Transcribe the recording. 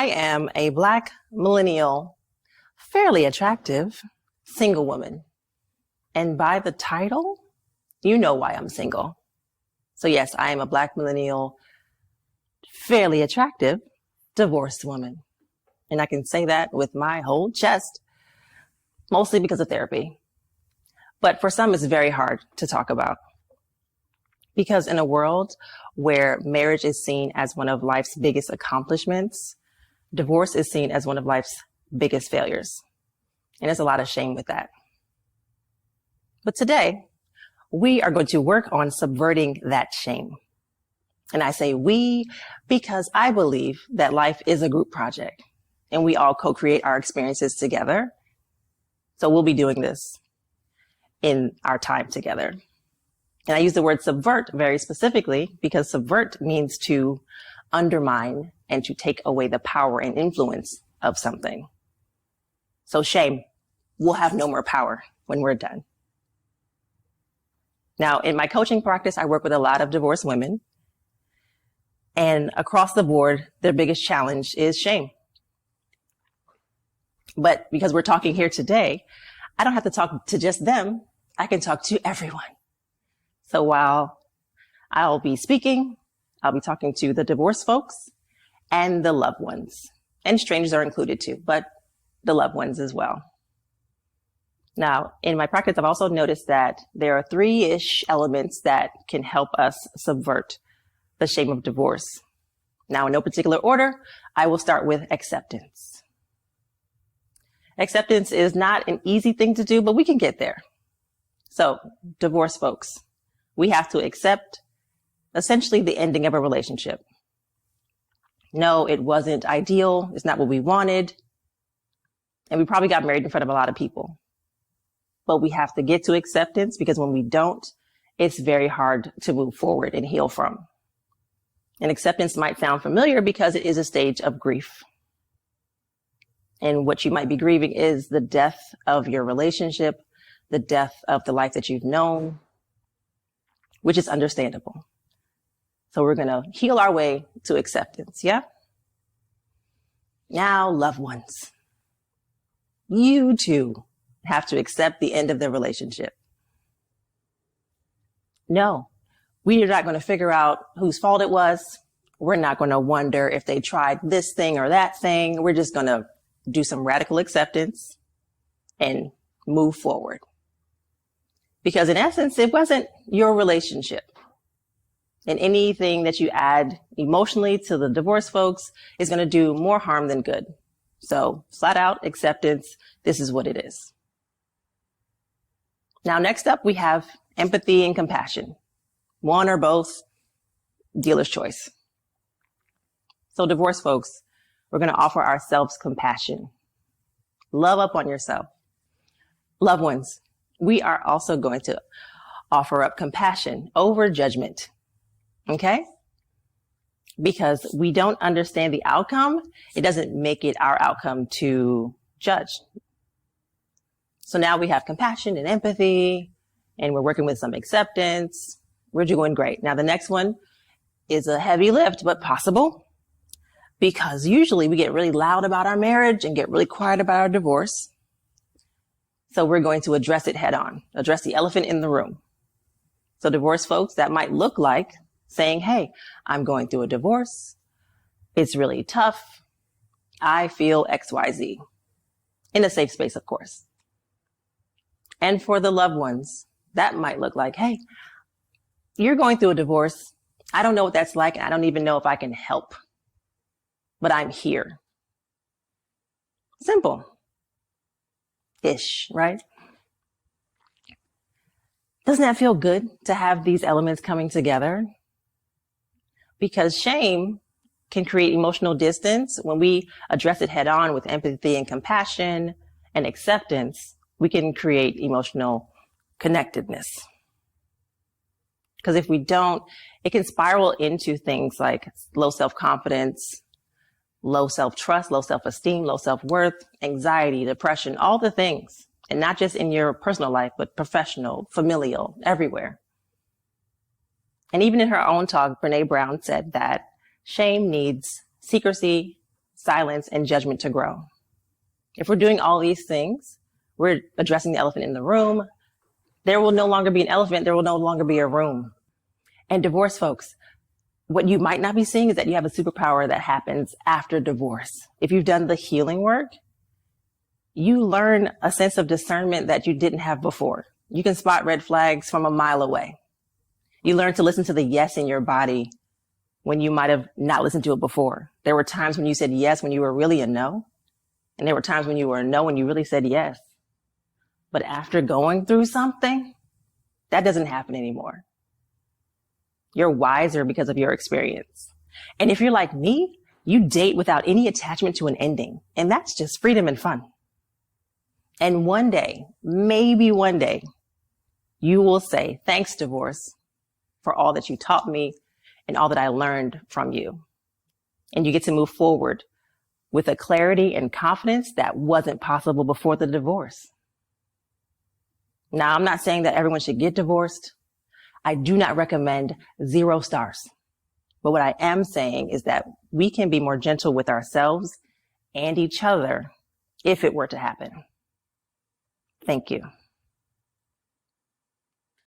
I am a Black millennial, fairly attractive, single woman. And by the title, you know why I'm single. So yes, I am a Black millennial, fairly attractive, divorced woman. And I can say that with my whole chest, mostly because of therapy. But for some, it's very hard to talk about. Because in a world where marriage is seen as one of life's biggest accomplishments, divorce is seen as one of life's biggest failures. And there's a lot of shame with that. But today, we are going to work on subverting that shame. And I say we because I believe that life is a group project and we all co-create our experiences together. So we'll be doing this in our time together. And I use the word subvert very specifically because subvert means to undermine and to take away the power and influence of something. So shame, we'll have no more power when we're done. Now, in my coaching practice, I work with a lot of divorced women. And across the board, their biggest challenge is shame. But because we're talking here today, I don't have to talk to just them. I can talk to everyone. So while I'll be speaking, I'll be talking to the divorced folks and the loved ones. And strangers are included too, but the loved ones as well. Now, in my practice, I've also noticed that there are 3-ish elements that can help us subvert the shame of divorce. Now, in no particular order, I will start with acceptance. Acceptance is not an easy thing to do, but we can get there. So, divorced folks, we have to accept essentially the ending of a relationship. No, it wasn't ideal. It's not what we wanted. And we probably got married in front of a lot of people. But we have to get to acceptance because when we don't, it's very hard to move forward and heal from. And acceptance might sound familiar because it is a stage of grief. And what you might be grieving is the death of your relationship, the death of the life that you've known, which is understandable. So we're going to heal our way to acceptance. Yeah. Now, loved ones, you too have to accept the end of the relationship. No, we are not going to figure out whose fault it was. We're not going to wonder if they tried this thing or that thing. We're just going to do some radical acceptance and move forward. Because in essence, it wasn't your relationship. And anything that you add emotionally to the divorced folks is going to do more harm than good. So flat out acceptance, this is what it is. Now, next up, we have empathy and compassion. One or both, dealer's choice. So divorced folks, we're going to offer ourselves compassion. Love up on yourself. Loved ones, we are also going to offer up compassion over judgment. Okay? Because we don't understand the outcome, it doesn't make it our outcome to judge. So now we have compassion and empathy, and we're working with some acceptance. We're doing great. Now the next one is a heavy lift, but possible, because usually we get really loud about our marriage and get really quiet about our divorce. So we're going to address it head on, address the elephant in the room. So divorced folks, that might look like saying, hey, I'm going through a divorce. It's really tough. I feel XYZ. In a safe space, of course. And for the loved ones, that might look like, hey, you're going through a divorce. I don't know what that's like. I don't even know if I can help, but I'm here. Simple-ish, right? Doesn't that feel good to have these elements coming together? Because shame can create emotional distance. When we address it head on with empathy and compassion and acceptance, we can create emotional connectedness. Because if we don't, it can spiral into things like low self-confidence, low self-trust, low self-esteem, low self-worth, anxiety, depression, all the things. And not just in your personal life, but professional, familial, everywhere. And even in her own talk, Brene Brown said that shame needs secrecy, silence, and judgment to grow. If we're doing all these things, we're addressing the elephant in the room. There will no longer be an elephant. There will no longer be a room. And divorce folks, what you might not be seeing is that you have a superpower that happens after divorce. If you've done the healing work, you learn a sense of discernment that you didn't have before. You can spot red flags from a mile away. You learn to listen to the yes in your body when you might have not listened to it before. There were times when you said yes when you were really a no. And there were times when you were a no when you really said yes. But after going through something, that doesn't happen anymore. You're wiser because of your experience. And if you're like me, you date without any attachment to an ending. And that's just freedom and fun. And one day, maybe one day, you will say, thanks, divorce, for all that you taught me and all that I learned from you. And you get to move forward with a clarity and confidence that wasn't possible before the divorce. Now, I'm not saying that everyone should get divorced. I do not recommend 0 stars. But what I am saying is that we can be more gentle with ourselves and each other if it were to happen. Thank you.